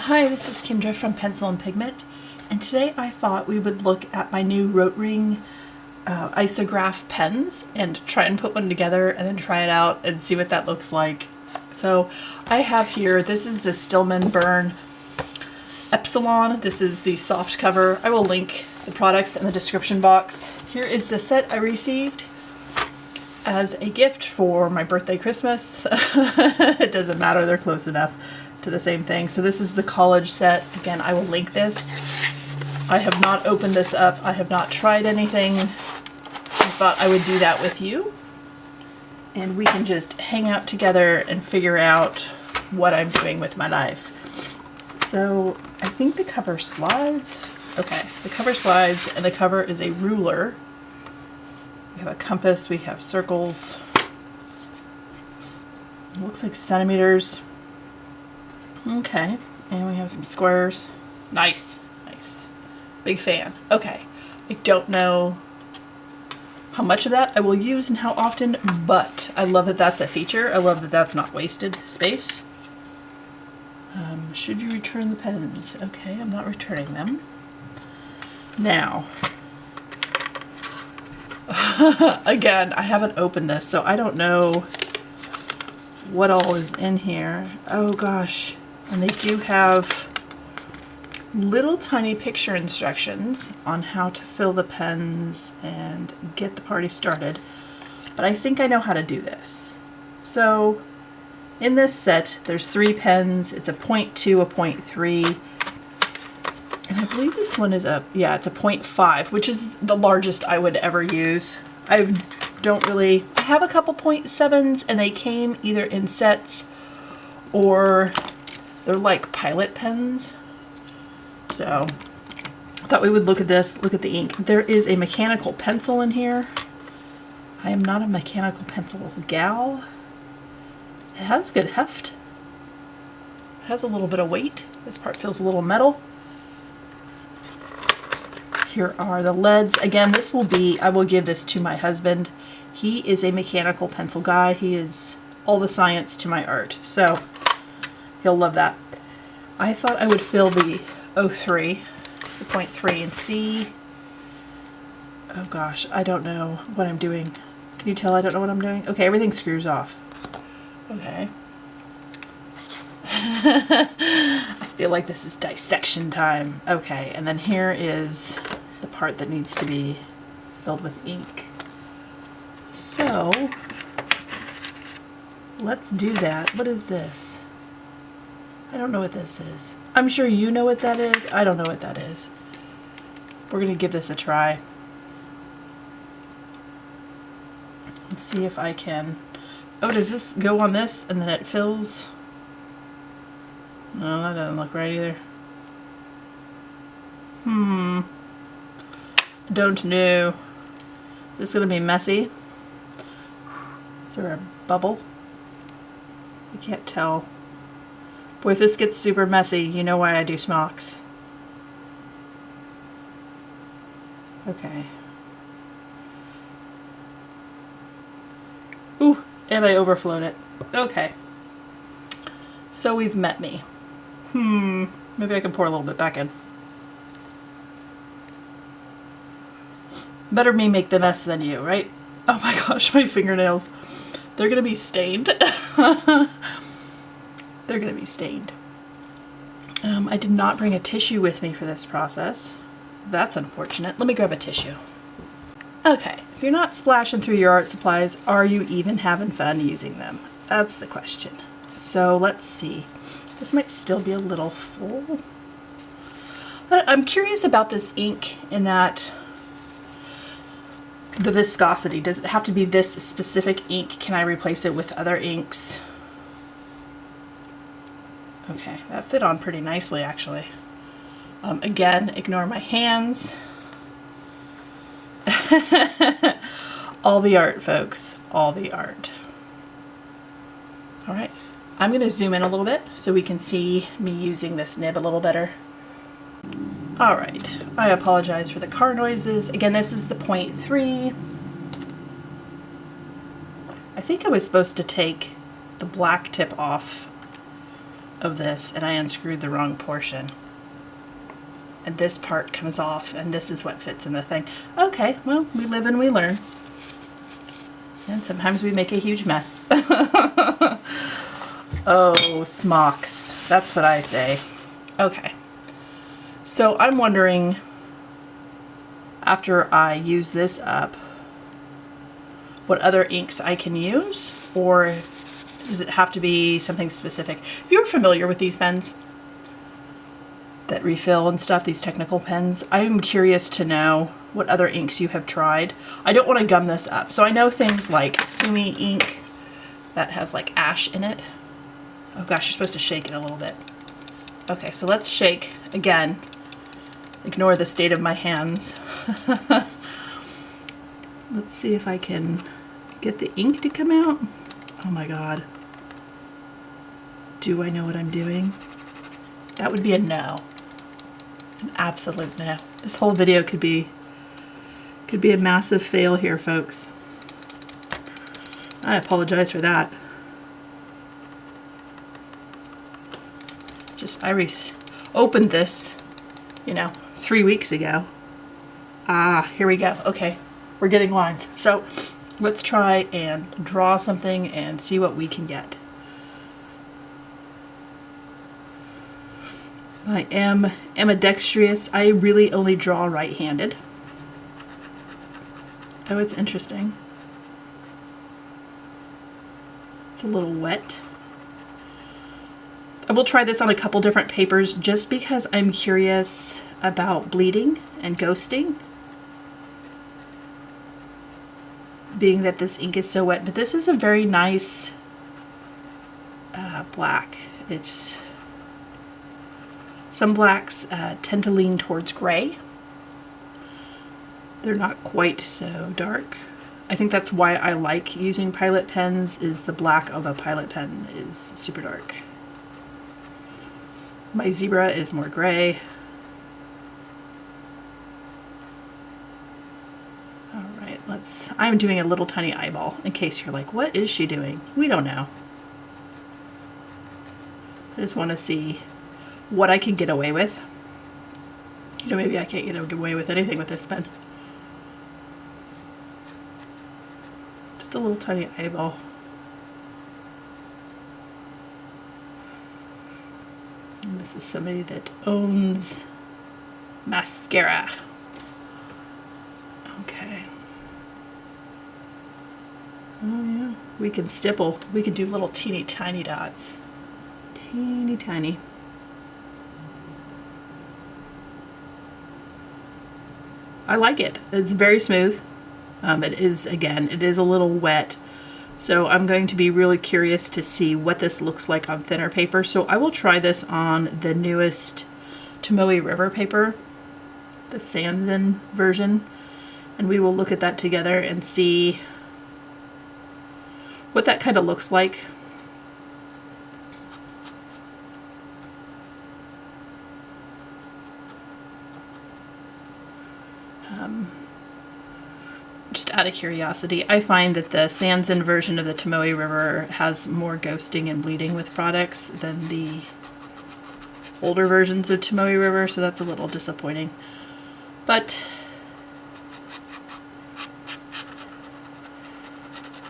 Hi, this is Kendra from Pencil and Pigment, and today I thought we would look at my new ROtring Isograph pens and try and put one together and then try it out and see what that looks like. So I have here, this is the Stillman Burn Epsilon. This is the soft cover. I will link the products in the description box. Here is the set I received as a gift for my birthday, Christmas. It doesn't matter, they're close enough to the same thing. So this is the college set. Again, I will link this. I have not opened this up. I have not tried anything. I thought I would do that with you, and we can just hang out together and figure out what I'm doing with my life. So I think the cover slides. Okay, the cover slides, and the cover is a ruler. We have a compass, we have circles. It looks like centimeters. Okay, and we have some squares. Nice, nice. Big fan. Okay, I don't know how much of that I will use and how often, but I love that that's a feature. I love that that's not wasted space. Should you return the pens? Okay, I'm not returning them. Now, again, I haven't opened this, so I don't know what all is in here. Oh gosh. And they do have little tiny picture instructions on how to fill the pens and get the party started. But I think I know how to do this. So in this set, there's 3 pens. It's a 0.2, a 0.3, and I believe this one is it's a 0.5, which is the largest I would ever use. I have a couple 0.7s, and they came either in sets or they're like pilot pens. So I thought we would look at this, look at the ink. There is a mechanical pencil in here. I am not a mechanical pencil gal. It has good heft. It has a little bit of weight. This part feels a little metal. Here are the leads. Again, I will give this to my husband. He is a mechanical pencil guy. He is all the science to my art. So he'll love that. I thought I would fill the 03, the 0.3, and see. Oh gosh, I don't know what I'm doing. Can you tell I don't know what I'm doing? Okay, everything screws off. Okay. I feel like this is dissection time. Okay, and then here is the part that needs to be filled with ink. So let's do that. What is this? I don't know what this is. I'm sure you know what that is. I don't know what that is. We're gonna give this a try. Let's see if I can. Oh, does this go on this and then it fills? No, that doesn't look right either. Don't know. Is this gonna be messy? Is there a bubble? I can't tell. Boy, if this gets super messy, you know why I do smocks. Okay. Ooh, and I overflowed it. Okay. So we've met me. Maybe I can pour a little bit back in. Better me make the mess than you, right? Oh my gosh, my fingernails. They're gonna be stained. They're gonna be stained. I did not bring a tissue with me for this process. That's unfortunate. Let me grab a tissue. Okay, if you're not splashing through your art supplies, are you even having fun using them? That's the question. So let's see. This might still be a little full. I'm curious about this ink in that the viscosity. Does it have to be this specific ink? Can I replace it with other inks? Okay, that fit on pretty nicely actually. Again, ignore my hands. All the art, folks, all the art. All right, I'm gonna zoom in a little bit so we can see me using this nib a little better. All right, I apologize for the car noises. Again, this is the 0.3. I think I was supposed to take the black tip off of this and I unscrewed the wrong portion. And this part comes off and this is what fits in the thing. Okay, well, we live and we learn. And sometimes we make a huge mess. Oh, smocks. That's what I say. Okay. So I'm wondering, after I use this up, what other inks I can use, or does it have to be something specific? If you're familiar with these pens that refill and stuff, these technical pens, I'm curious to know what other inks you have tried. I don't want to gum this up. So I know things like Sumi ink that has like ash in it. Oh gosh, you're supposed to shake it a little bit. Okay, so let's shake again. Ignore the state of my hands. Let's see if I can get the ink to come out. Oh my God. Do I know what I'm doing? That would be a no. An absolute no. This whole video could be a massive fail here, folks. I apologize for that. I opened this, you know, 3 weeks ago. Ah, here we go. Okay, we're getting lines. So let's try and draw something and see what we can get. I am ambidextrous. I really only draw right-handed. Oh, it's interesting. It's a little wet. I will try this on a couple different papers just because I'm curious about bleeding and ghosting, being that this ink is so wet. But this is a very nice black. It's some blacks tend to lean towards gray. They're not quite so dark. I think that's why I like using Pilot pens, is the black of a Pilot pen is super dark. My Zebra is more gray. All right, I'm doing a little tiny eyeball in case you're like, what is she doing? We don't know. I just want to see what I can get away with. You know, maybe I can't get away with anything with this pen. Just a little tiny eyeball. And this is somebody that owns mascara. Okay. Oh yeah, we can stipple. We can do little teeny tiny dots. Teeny tiny. I like it. It's very smooth. It is a little wet. So I'm going to be really curious to see what this looks like on thinner paper. So I will try this on the newest Tomoe River paper, the Sanzen version, and we will look at that together and see what that kind of looks like. Just out of curiosity, I find that the Sanzen version of the Tomoe River has more ghosting and bleeding with products than the older versions of Tomoe River, so that's a little disappointing. But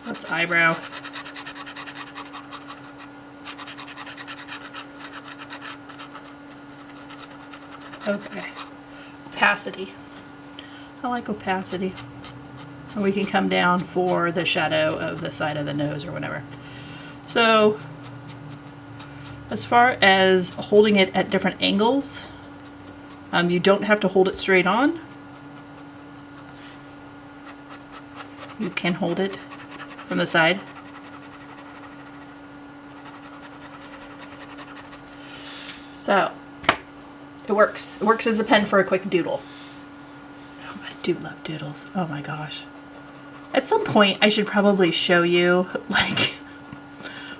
let's eyebrow. Okay, opacity. I like opacity. And we can come down for the shadow of the side of the nose or whatever. So as far as holding it at different angles, you don't have to hold it straight on. You can hold it from the side. So it works. It works as a pen for a quick doodle. Oh, I do love doodles. Oh my gosh. At some point, I should probably show you, like,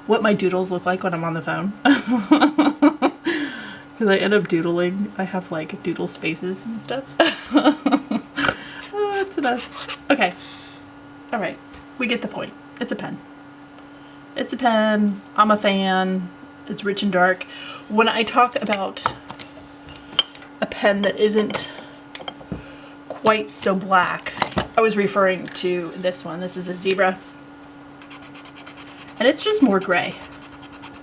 what my doodles look like when I'm on the phone. Because I end up doodling. I have, like, doodle spaces and stuff. Oh, it's the best. Okay. All right. We get the point. It's a pen. It's a pen. I'm a fan. It's rich and dark. When I talk about a pen that isn't quite so black, I was referring to this one. This is a Zebra. And it's just more gray.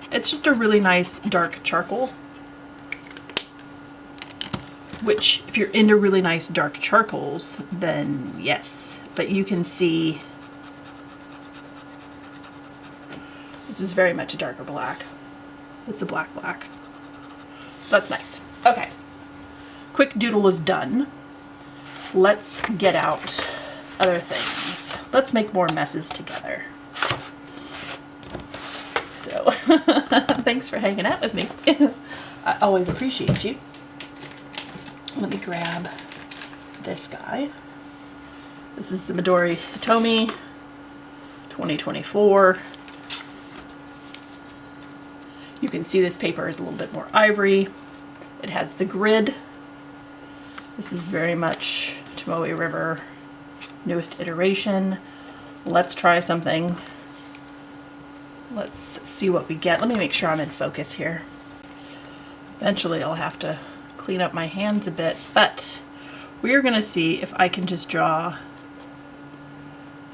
It's just a really nice dark charcoal. Which, if you're into really nice dark charcoals, then yes. But you can see this is very much a darker black. It's a black. So that's nice. Okay. Quick doodle is done. Let's get out other things. Let's make more messes together. So, thanks for hanging out with me. I always appreciate you. Let me grab this guy. This is the Midori Hitomi 2024. You can see this paper is a little bit more ivory. It has the grid. This is very much Tomoe River, newest iteration. Let's try something. Let's see what we get. Let me make sure I'm in focus here. Eventually I'll have to clean up my hands a bit, but we're gonna see if I can just draw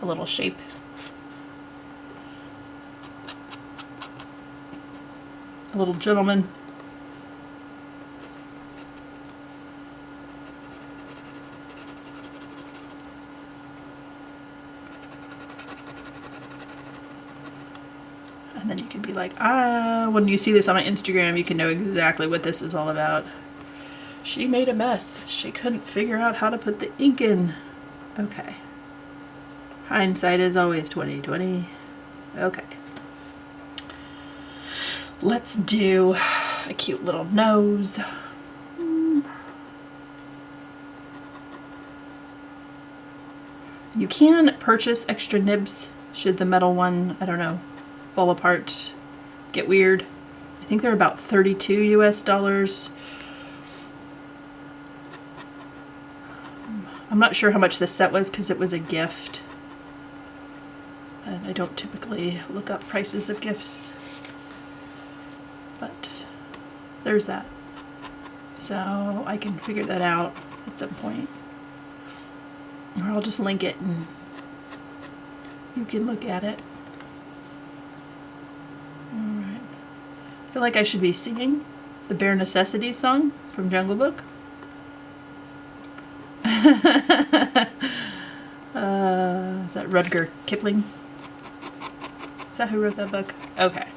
a little shape. A little gentleman. And then you can be like, when you see this on my Instagram, you can know exactly what this is all about. She made a mess. She couldn't figure out how to put the ink in. Okay. Hindsight is always 20/20. Okay. Let's do a cute little nose. You can purchase extra nibs should the metal one, I don't know, fall apart, get weird. I think they're about $32 US. I'm not sure how much this set was because it was a gift. And I don't typically look up prices of gifts. But there's that. So I can figure that out at some point. Or I'll just link it and you can look at it. Alright. I feel like I should be singing the Bare Necessities song from Jungle Book. Is that Rudyard Kipling? Is that who wrote that book? Okay.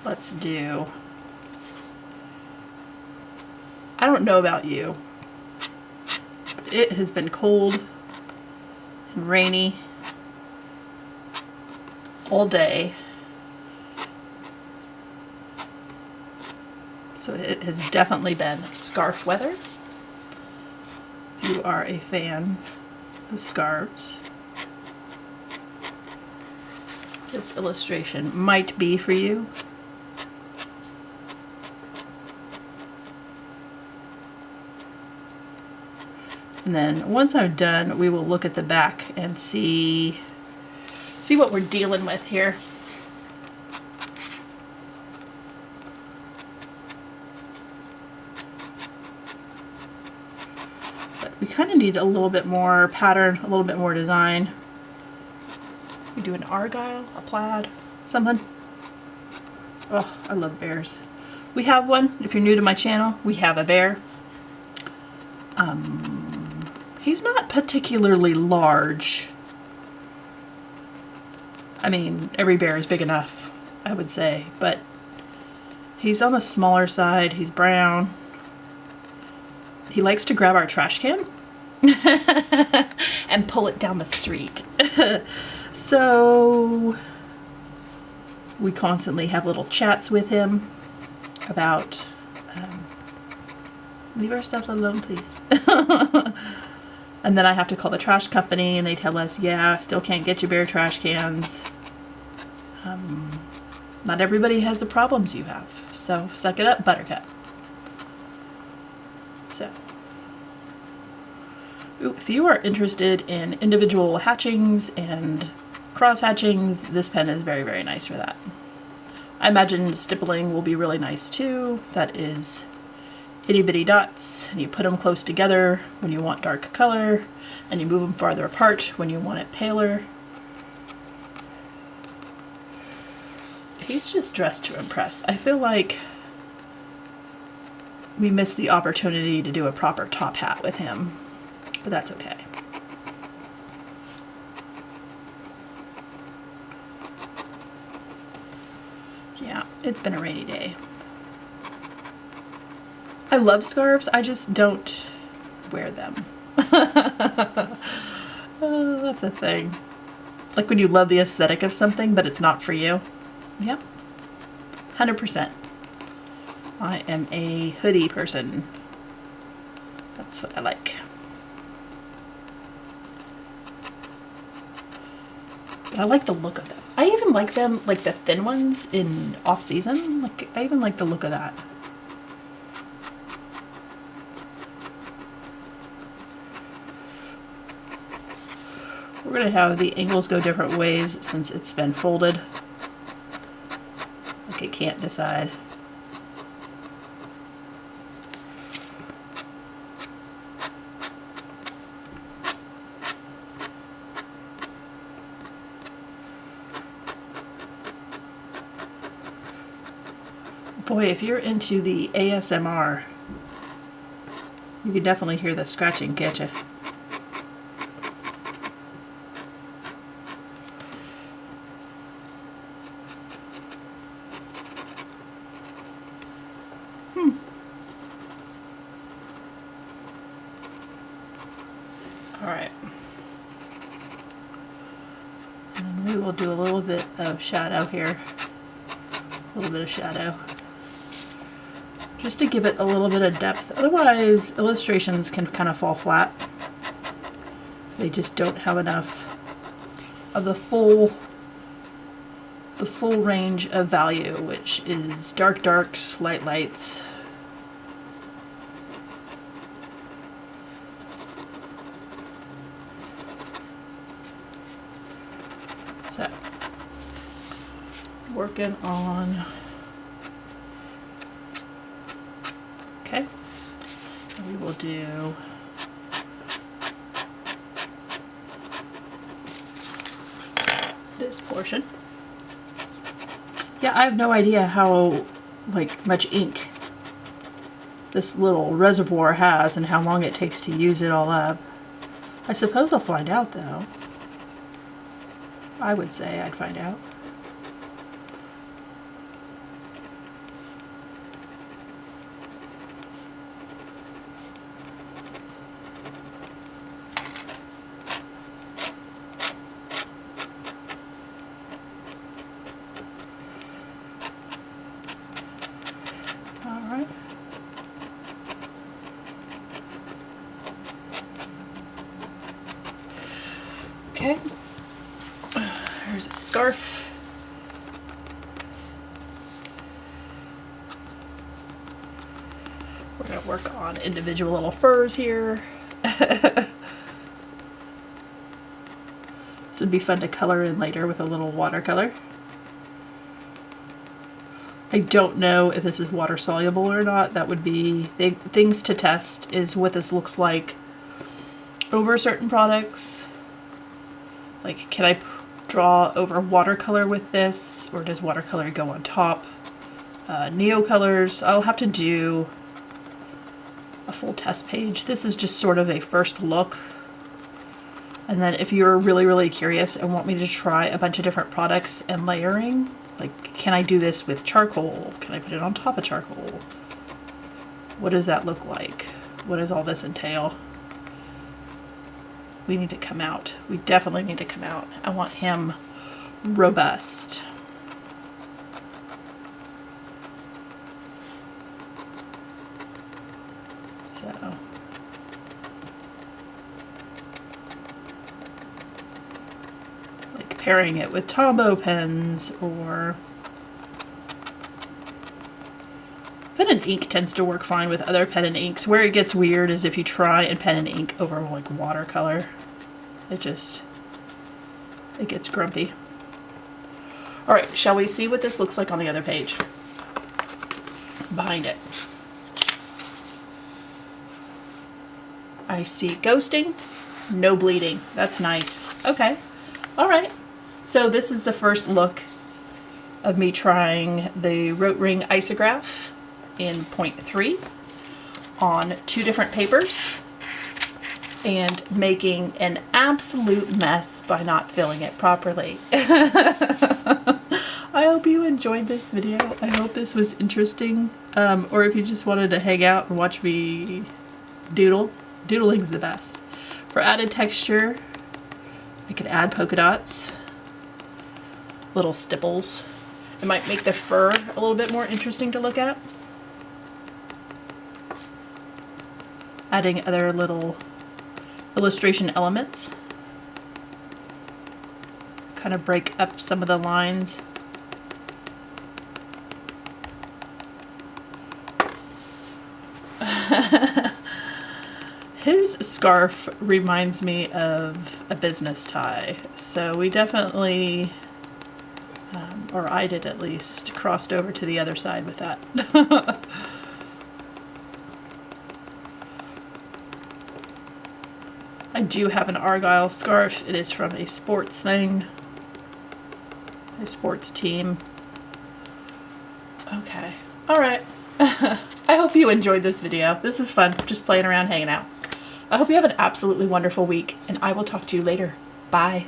Let's do... I don't know about you, but it has been cold and rainy all day. So it has definitely been scarf weather. If you are a fan of scarves, this illustration might be for you. And then once I'm done, we will look at the back and see what we're dealing with here. But we kind of need a little bit more pattern, a little bit more design. We do an argyle, a plaid, something. Oh, I love bears. We have one. If you're new to my channel, we have a bear. He's not particularly large. I mean, every bear is big enough, I would say, but he's on the smaller side. He's brown. He likes to grab our trash can and pull it down the street. So we constantly have little chats with him about leave our stuff alone, please. And then I have to call the trash company and they tell us, yeah, still can't get you bear trash cans. Not everybody has the problems you have. So suck it up, Buttercup. So, if you are interested in individual hatchings and cross-hatchings, this pen is very, very nice for that. I imagine stippling will be really nice too. That is itty bitty dots, and you put them close together when you want dark color, and you move them farther apart when you want it paler. He's just dressed to impress. I feel like we missed the opportunity to do a proper top hat with him, but that's okay. Yeah, it's been a rainy day. I love scarves, I just don't wear them. Oh, that's a thing. Like when you love the aesthetic of something, but it's not for you. Yep, 100%. I am a hoodie person. That's what I like. But I like the look of them. I even like them, like the thin ones in off-season. Like, I even like the look of that. We're gonna have the angles go different ways since it's been folded. Like, I can't decide. Boy, if you're into the ASMR, you can definitely hear the scratching, can't you? All right. And then we will do a little bit of shadow here. A little bit of shadow. Just to give it a little bit of depth. Otherwise, illustrations can kind of fall flat. They just don't have enough of the full range of value, which is dark darks, light lights. So, working on. Okay, we will do this portion. Yeah, I have no idea how much ink this little reservoir has and how long it takes to use it all up. I suppose I'll find out though. I would say I'd find out. Okay, here's a scarf. We're going to work on individual little furs here. This would be fun to color in later with a little watercolor. I don't know if this is water soluble or not. That would be things to test, is what this looks like over certain products. Like, can I draw over watercolor with this, or does watercolor go on top? Neocolors, I'll have to do a full test page. This is just sort of a first look. And then if you're really, really curious and want me to try a bunch of different products and layering, like, can I do this with charcoal? Can I put it on top of charcoal? What does that look like? What does all this entail? We need to come out. We definitely need to come out. I want him robust. So. Like pairing it with Tombow pens, or pen and ink tends to work fine with other pen and inks. Where it gets weird is if you try and pen and ink over like watercolor. It gets grumpy. All right, shall we see what this looks like on the other page? Behind it. I see ghosting, no bleeding. That's nice. Okay. All right. So this is the first look of me trying the ROtring Isograph in 0.3 on 2 different papers and making an absolute mess by not filling it properly. I hope you enjoyed this video. I hope this was interesting. Or if you just wanted to hang out and watch me doodle. Doodling's the best. For added texture, I could add polka dots, little stipples. It might make the fur a little bit more interesting to look at. Adding other little illustration elements. Kind of break up some of the lines. His scarf reminds me of a business tie, so we definitely, or I did at least, crossed over to the other side with that. I do have an Argyle scarf. It is from a sports thing, a sports team. Okay, all right. I hope you enjoyed this video. This was fun, just playing around, hanging out. I hope you have an absolutely wonderful week, and I will talk to you later. Bye.